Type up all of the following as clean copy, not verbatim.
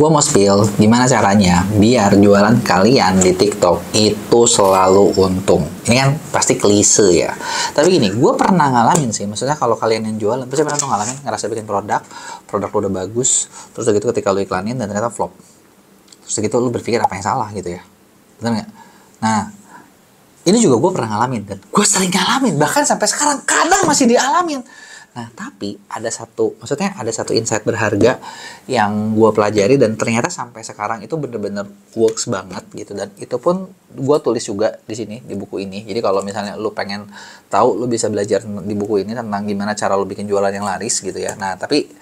Gue mau spill gimana caranya biar jualan kalian di TikTok itu selalu untung. Ini kan pasti klise ya. Tapi gini, gue pernah ngalamin sih. Maksudnya kalau kalian yang jualan, pasti pernah tuh ngalamin ngerasa bikin produk lo udah bagus, terus gitu ketika lo iklanin dan ternyata flop. Terus gitu lo berpikir apa yang salah gitu ya. Bener nggak? Nah, ini juga gue pernah ngalamin dan gue sering ngalamin. Bahkan sampai sekarang kadang masih dialamin. Nah, tapi ada satu insight berharga yang gue pelajari dan ternyata sampai sekarang itu bener-bener works banget gitu. Dan itu pun gue tulis juga di sini, di buku ini. Jadi kalau misalnya lu pengen tahu, lu bisa belajar di buku ini tentang gimana cara lu bikin jualan yang laris gitu ya. Nah, tapi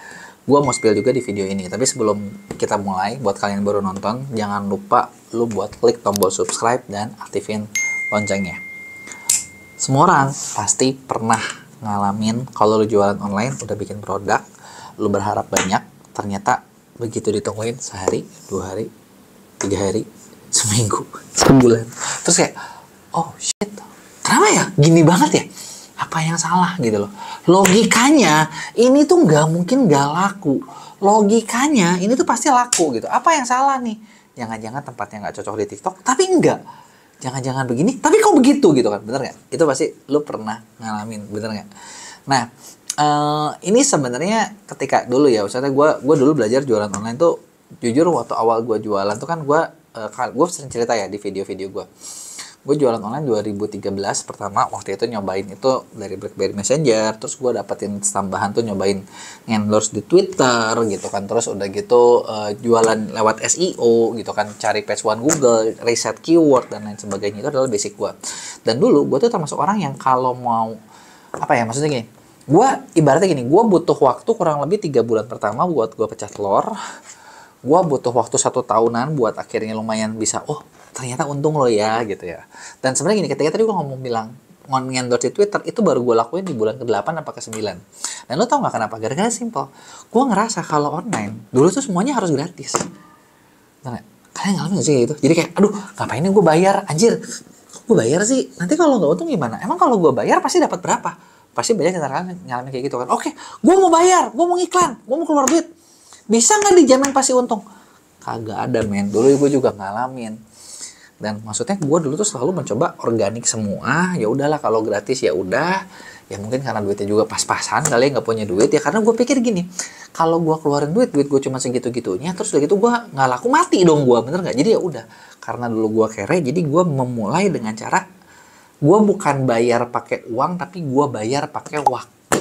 gue mau spill juga di video ini. Tapi sebelum kita mulai, buat kalian yang baru nonton, jangan lupa lu buat klik tombol subscribe dan aktifin loncengnya. Semua orang pasti pernah ngalamin kalau lu jualan online, udah bikin produk, lu berharap banyak, ternyata begitu ditungguin sehari, 2 hari, 3 hari, seminggu, sebulan, terus kayak, oh shit, kenapa ya gini banget ya? Apa yang salah gitu loh? Logikanya ini tuh nggak mungkin nggak laku. Logikanya ini tuh pasti laku gitu. Apa yang salah nih? Jangan-jangan tempatnya nggak cocok di TikTok, tapi enggak. Jangan-jangan begini, tapi kok begitu gitu kan, bener nggak? Itu pasti lu pernah ngalamin, bener nggak? Nah, ini sebenarnya ketika dulu ya, misalnya gue dulu belajar jualan online tuh, jujur waktu awal gue jualan tuh kan gue sering cerita ya di video-video gue jualan online 2013 pertama. Waktu itu nyobain itu dari BlackBerry Messenger, terus gue dapetin tambahan tuh nyobain endorse di Twitter gitu kan, terus udah gitu jualan lewat SEO gitu kan, cari page one Google, riset keyword dan lain sebagainya. Itu adalah basic gue. Dan dulu gue tuh termasuk orang yang kalau mau apa ya, maksudnya gini, gue ibaratnya gini, gue butuh waktu kurang lebih 3 bulan pertama buat gue pecah telur. Gue butuh waktu 1 tahunan buat akhirnya lumayan bisa, oh ternyata untung lo ya gitu ya. Dan sebenarnya gini, ketika tadi gue bilang nge-endorse di Twitter, itu baru gue lakuin di bulan ke-8 apa ke-9. Dan lo tau gak kenapa? Gara-gara simple. Gue ngerasa kalau online dulu tuh semuanya harus gratis. Nah, kalian ngalamin gak sih gitu? Jadi kayak, aduh ngapain ini gue bayar, anjir gue bayar sih, nanti kalau gak untung gimana? Emang kalau gue bayar pasti dapat berapa? Pasti banyak yang ngalamin kayak gitu kan. Oke, gue mau bayar, gue mau ngiklan, gue mau keluar duit, bisa nggak dijamin pasti untung? Kagak ada men. Dulu gue juga ngalamin. Dan maksudnya gue dulu tuh selalu mencoba organik semua. Ya udahlah, kalau gratis ya udah. Ya mungkin karena duitnya juga pas-pasan kali ya, nggak punya duit ya. Karena gue pikir gini, kalau gue keluarin duit gue cuma segitu-gitunya, terus udah gitu gue nggak laku, mati dong gue, bener nggak? Jadi ya udah. Karena dulu gue kere, jadi gue memulai dengan cara gue bukan bayar pakai uang, tapi gue bayar pakai waktu.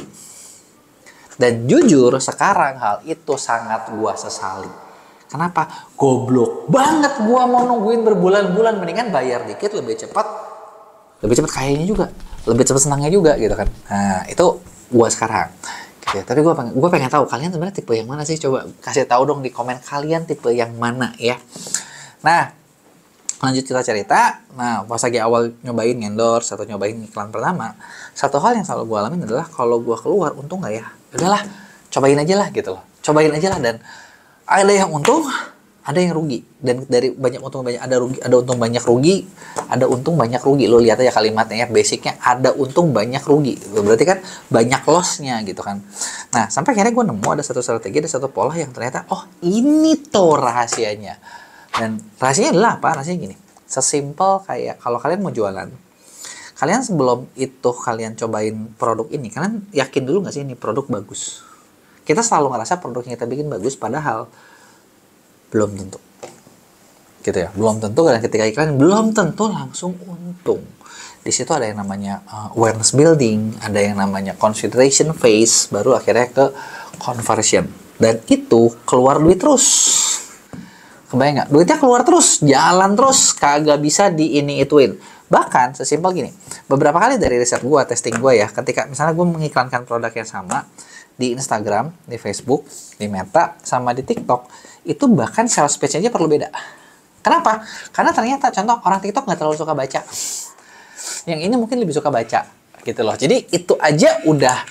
Dan jujur sekarang hal itu sangat gue sesali. Kenapa? Goblok banget gua mau nungguin berbulan-bulan, mendingan bayar dikit lebih cepat kayaknya juga, lebih cepat senangnya juga gitu kan. Nah, itu gua sekarang. Gitu ya. Tapi gua pengen tahu kalian sebenarnya tipe yang mana sih? Coba kasih tahu dong di komen kalian tipe yang mana ya. Nah, lanjut kita cerita. Nah, pas lagi awal nyobain endorse atau nyobain iklan pertama, satu hal yang selalu gua alamin adalah kalau gua keluar untung nggak ya? Udahlah, cobain aja lah gitu loh. Cobain aja lah, dan ada yang untung, ada yang rugi. Dan dari banyak untung banyak ada rugi, ada untung banyak rugi, ada untung banyak rugi. Lo lihat aja kalimatnya ya, basicnya ada untung banyak rugi. Berarti kan banyak lossnya gitu kan. Nah, sampai akhirnya gue nemu ada satu strategi, ada satu pola yang ternyata, oh ini tuh rahasianya. Dan rahasianya adalah apa? Rahasianya gini, sesimpel kayak kalau kalian mau jualan, kalian sebelum itu kalian cobain produk ini, kalian yakin dulu nggak sih ini produk bagus? Kita selalu ngerasa produk yang kita bikin bagus, padahal belum tentu. Gitu ya, belum tentu. Dan ketika iklan belum tentu langsung untung. Di situ ada yang namanya awareness building, ada yang namanya consideration phase, baru akhirnya ke conversion. Dan itu keluar duit terus. Kebayang nggak? Duitnya keluar terus, jalan terus, kagak bisa ituin. Bahkan sesimpel gini, beberapa kali dari riset gue, testing gue ya, ketika misalnya gue mengiklankan produk yang sama di Instagram, di Facebook, di Meta, sama di TikTok, itu bahkan sales page-nya perlu beda. Kenapa? Karena ternyata contoh orang TikTok nggak terlalu suka baca. Yang ini mungkin lebih suka baca gitu loh. Jadi itu aja udah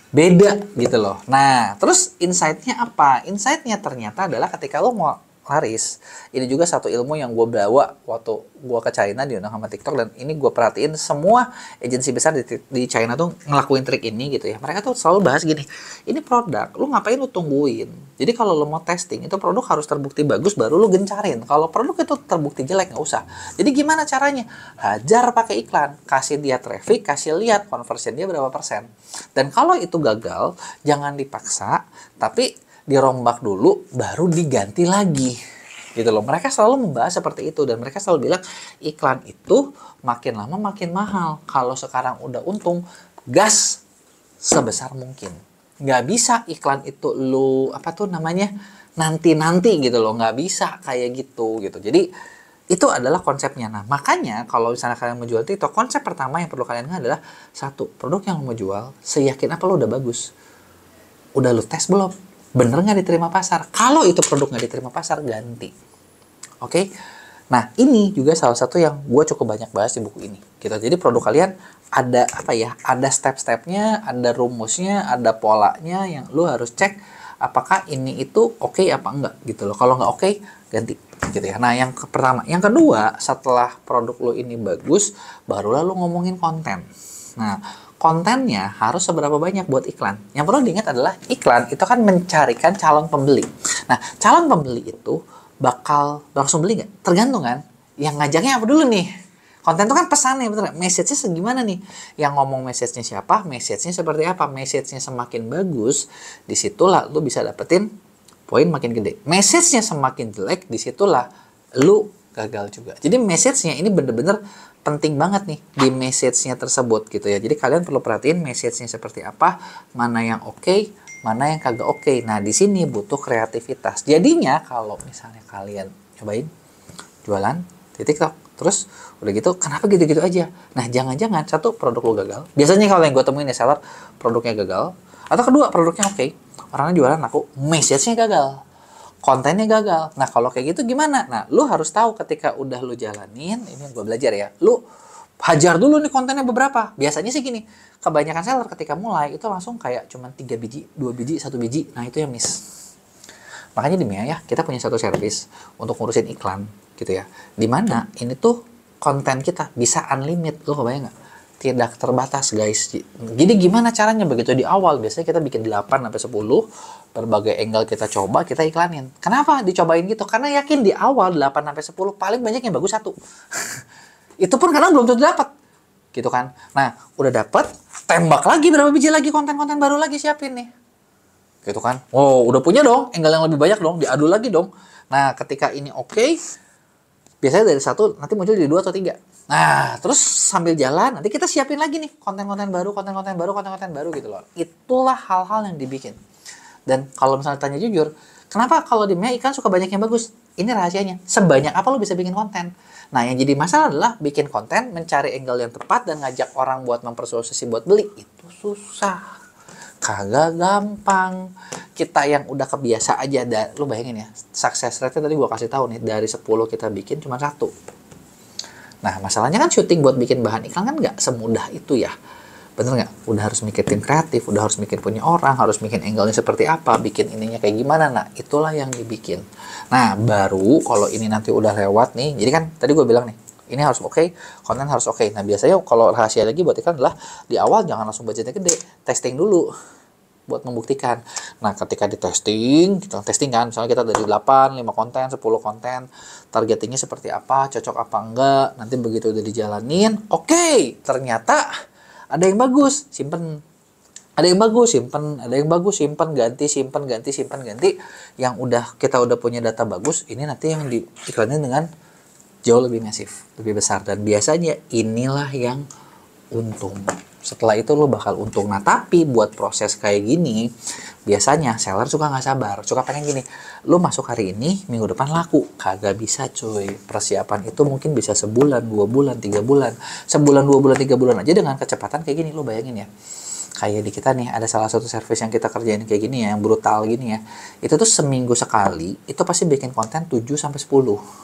beda gitu loh. Nah, terus insight-nya apa? Insight-nya ternyata adalah ketika lo mau laris. Ini juga satu ilmu yang gue bawa waktu gue ke China diundang sama TikTok, dan ini gue perhatiin semua agensi besar di China tuh ngelakuin trik ini gitu ya. Mereka tuh selalu bahas gini, ini produk, lu ngapain lu tungguin? Jadi kalau lu mau testing, itu produk harus terbukti bagus baru lu gencarin. Kalau produk itu terbukti jelek nggak usah. Jadi gimana caranya? Hajar pakai iklan, kasih dia traffic, kasih lihat conversion dia berapa persen. Dan kalau itu gagal, jangan dipaksa, tapi dirombak dulu baru diganti lagi gitu loh. Mereka selalu membahas seperti itu, dan mereka selalu bilang iklan itu makin lama makin mahal. Kalau sekarang udah untung, gas sebesar mungkin. Nggak bisa iklan itu lu nanti gitu loh, nggak bisa kayak gitu. Jadi itu adalah konsepnya. Nah makanya kalau misalnya kalian mau jual TikTok, konsep pertama yang perlu kalian ingat adalah satu, produk yang lo mau jual seyakin apa lo udah bagus, udah lo tes belum, bener nggak diterima pasar. Kalau itu produk nggak diterima pasar, ganti. Oke? Nah, ini juga salah satu yang gue cukup banyak bahas di buku ini. Gitu. Jadi produk kalian ada ada step-stepnya, ada rumusnya, ada polanya yang lu harus cek apakah ini itu oke apa enggak gitu loh. Kalau nggak oke, ganti. Gitu ya. Nah, yang pertama. Yang kedua, setelah produk lu ini bagus, barulah lu ngomongin konten. Nah, kontennya harus seberapa banyak buat iklan. Yang perlu diingat adalah iklan itu kan mencarikan calon pembeli. Nah, calon pembeli itu bakal langsung beli nggak? Tergantung kan. Yang ngajaknya apa dulu nih? Konten itu kan pesannya, betul nggak? Message-nya segimana nih? Yang ngomong message-nya siapa? Message-nya seperti apa? Message-nya semakin bagus, disitulah lu bisa dapetin poin makin gede. Message-nya semakin jelek, disitulah lu gagal juga. Jadi message-nya ini bener-bener penting banget nih di message-nya tersebut gitu ya. Jadi kalian perlu perhatiin message-nya seperti apa, mana yang oke, mana yang kagak oke. Nah, di sini butuh kreativitas. Jadinya kalau misalnya kalian cobain jualan di TikTok, terus udah gitu, kenapa gitu-gitu aja? Nah, jangan-jangan satu, produk lo gagal. Biasanya kalau yang gue temuin ya seller, produknya gagal. Atau kedua, produknya oke, orangnya jualan laku, message-nya gagal, kontennya gagal. Nah, kalau kayak gitu gimana? Nah, lu harus tahu ketika udah lu jalanin, ini yang gue belajar ya, lu hajar dulu nih kontennya beberapa. Biasanya sih gini, kebanyakan seller ketika mulai itu langsung kayak cuman 3 biji, 2 biji, 1 biji. Nah, itu yang miss. Makanya di Mia ya, kita punya satu service untuk ngurusin iklan gitu ya. Dimana ini tuh konten kita bisa unlimited, lu kebayang nggak? Tidak terbatas guys. Jadi gimana caranya? Begitu di awal biasanya kita bikin 8-10 berbagai angle kita coba, kita iklanin. Kenapa dicobain gitu? Karena yakin di awal 8-10 paling banyak yang bagus satu. Itu pun kadang belum tentu dapat. Gitu kan. Nah, udah dapat, tembak lagi berapa biji lagi, konten-konten baru lagi siapin nih. Gitu kan. Oh, udah punya dong angle yang lebih banyak dong, diadu lagi dong. Nah, ketika ini oke, biasanya dari 1 nanti muncul jadi 2 atau 3. Nah, terus sambil jalan nanti kita siapin lagi nih konten-konten baru gitu loh. Itulah hal-hal yang dibikin. Dan kalau misalnya tanya jujur, kenapa kalau di Mia ikan suka banyak yang bagus? Ini rahasianya. Sebanyak apa lo bisa bikin konten? Nah, yang jadi masalah adalah bikin konten, mencari angle yang tepat dan ngajak orang buat mempersuasi buat beli. Itu susah. Kagak gampang. Kita yang udah kebiasa aja, lu bayangin ya, success rate-nya tadi gua kasih tahu nih, dari 10 kita bikin cuma 1. Nah, masalahnya kan syuting buat bikin bahan iklan kan nggak semudah itu ya. Bener nggak? Udah harus mikir tim kreatif, udah harus mikir punya orang, harus bikin angle-nya seperti apa, bikin ininya kayak gimana. Nah, itulah yang dibikin. Nah, baru kalau ini nanti udah lewat nih, jadi kan tadi gue bilang nih, ini harus oke, konten harus oke. Nah, biasanya kalau rahasia lagi buat iklan adalah di awal jangan langsung budgetnya gede, testing dulu buat membuktikan. Nah, ketika di testing, kita testing kan, misalnya kita dari 8, 5 konten, 10 konten, targetingnya seperti apa, cocok apa enggak, nanti begitu udah dijalanin, oke, ternyata ada yang bagus, simpen. Ada yang bagus, simpen. Ada yang bagus, simpen, ganti, simpen, ganti, simpen, ganti. Yang kita udah punya data bagus, ini nanti yang diiklanin dengan jauh lebih masif, lebih besar. Dan biasanya inilah yang untung. Setelah itu lo bakal untung. Nah, tapi buat proses kayak gini, biasanya seller suka nggak sabar. Suka pengen gini, lo masuk hari ini, minggu depan laku. Kagak bisa cuy. Persiapan itu mungkin bisa sebulan, 2 bulan, 3 bulan. Sebulan, 2 bulan, 3 bulan aja dengan kecepatan kayak gini. Lo bayangin ya. Kayak di kita nih, ada salah satu service yang kita kerjain kayak gini ya, yang brutal gini ya. Itu tuh seminggu sekali, itu pasti bikin konten 7-10.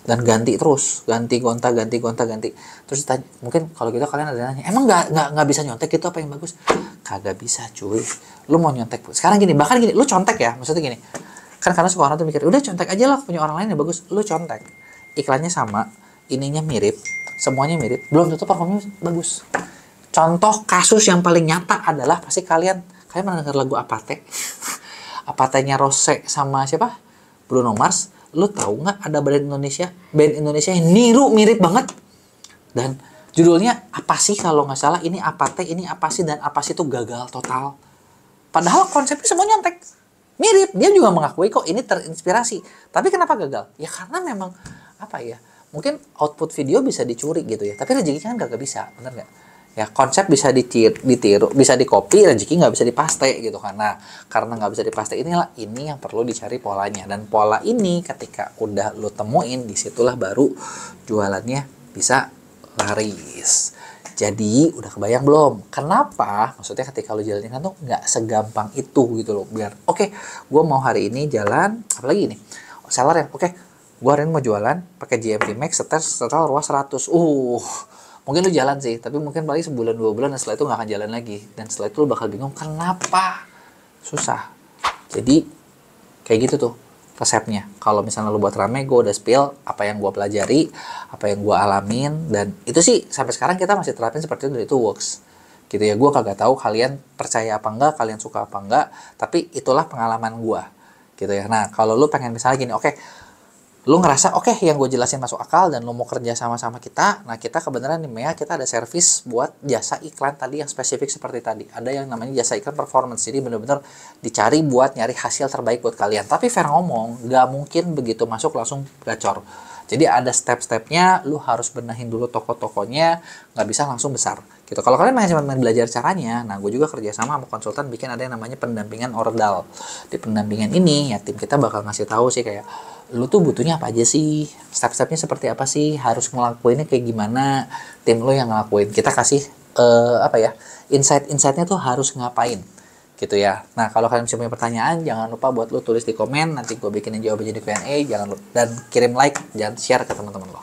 Dan ganti terus, ganti. Terus ditanya, mungkin kalau gitu kalian ada nanya, emang nggak bisa nyontek gitu apa yang bagus? Kagak bisa cuy. Lu mau nyontek, sekarang gini, bahkan gini, lu contek ya, maksudnya gini, Kan karena suka orang tuh mikir, udah contek aja lah punya orang lain yang bagus. Lu contek, iklannya sama, ininya mirip, semuanya mirip, belum tentu performanya bagus. Contoh kasus yang paling nyata adalah pasti kalian pernah denger lagu Apate? Apatenya Rose sama siapa? Bruno Mars. Lu tahu nggak ada band Indonesia yang niru mirip banget? Dan judulnya apa sih kalau nggak salah? Ini Apate, ini apa sih, dan apa sih itu gagal total. Padahal konsepnya semua nyontek. Mirip, dia juga mengakui kok ini terinspirasi. Tapi kenapa gagal? Ya karena memang apa ya? Mungkin output video bisa dicuri gitu ya. Tapi rezekinya kan gak bisa, bener nggak? Ya konsep bisa ditiru, bisa dikopi, rezeki nggak bisa dipaste gitu. Karena nggak bisa dipaste inilah ini yang perlu dicari polanya. Dan pola ini ketika udah lo temuin, disitulah baru jualannya bisa laris. Jadi udah kebayang belum? Kenapa? Maksudnya ketika lo jalanin kan tuh nggak segampang itu gitu loh. Biar oke, gue mau hari ini jalan, apalagi ini seller ya. Oke, gue hari ini mau jualan pakai GMT Max setel ruas 100. Mungkin lu jalan sih, tapi mungkin paling sebulan 2 bulan dan setelah itu nggak akan jalan lagi. Dan setelah itu lu bakal bingung kenapa susah. Jadi kayak gitu tuh resepnya. Kalau misalnya lu buat rame, gue udah spill apa yang gue pelajari, apa yang gue alamin, dan itu sih sampai sekarang kita masih terapin seperti itu, dan itu works. Gitu ya, gue kagak tahu kalian percaya apa enggak, kalian suka apa enggak, tapi itulah pengalaman gue. Gitu ya. Nah, kalau lu pengen misalnya gini, oke, lu ngerasa oke, yang gue jelasin masuk akal dan lu mau kerja sama-sama kita. Nah, kita kebenaran nih Mea, kita ada service buat jasa iklan tadi yang spesifik seperti tadi. Ada yang namanya jasa iklan performance. Jadi bener-bener dicari buat nyari hasil terbaik buat kalian. Tapi fair ngomong, gak mungkin begitu masuk langsung gacor. Jadi ada step-stepnya, lu harus benahin dulu toko-tokonya, nggak bisa langsung besar. Gitu. Kalau kalian cuma main belajar caranya, nah gue juga kerja sama konsultan bikin ada yang namanya pendampingan ordal. Di pendampingan ini, ya tim kita bakal ngasih tahu sih kayak, lu tuh butuhnya apa aja sih, step-stepnya seperti apa sih, harus ngelakuinnya kayak gimana, tim lu yang ngelakuin. Kita kasih insight-insightnya tuh harus ngapain gitu ya. Nah, kalau kalian masih punya pertanyaan, jangan lupa buat lu tulis di komen, nanti gue bikinin jawabannya di Q&A, jangan lupa dan kirim like, jangan share ke teman-teman lo.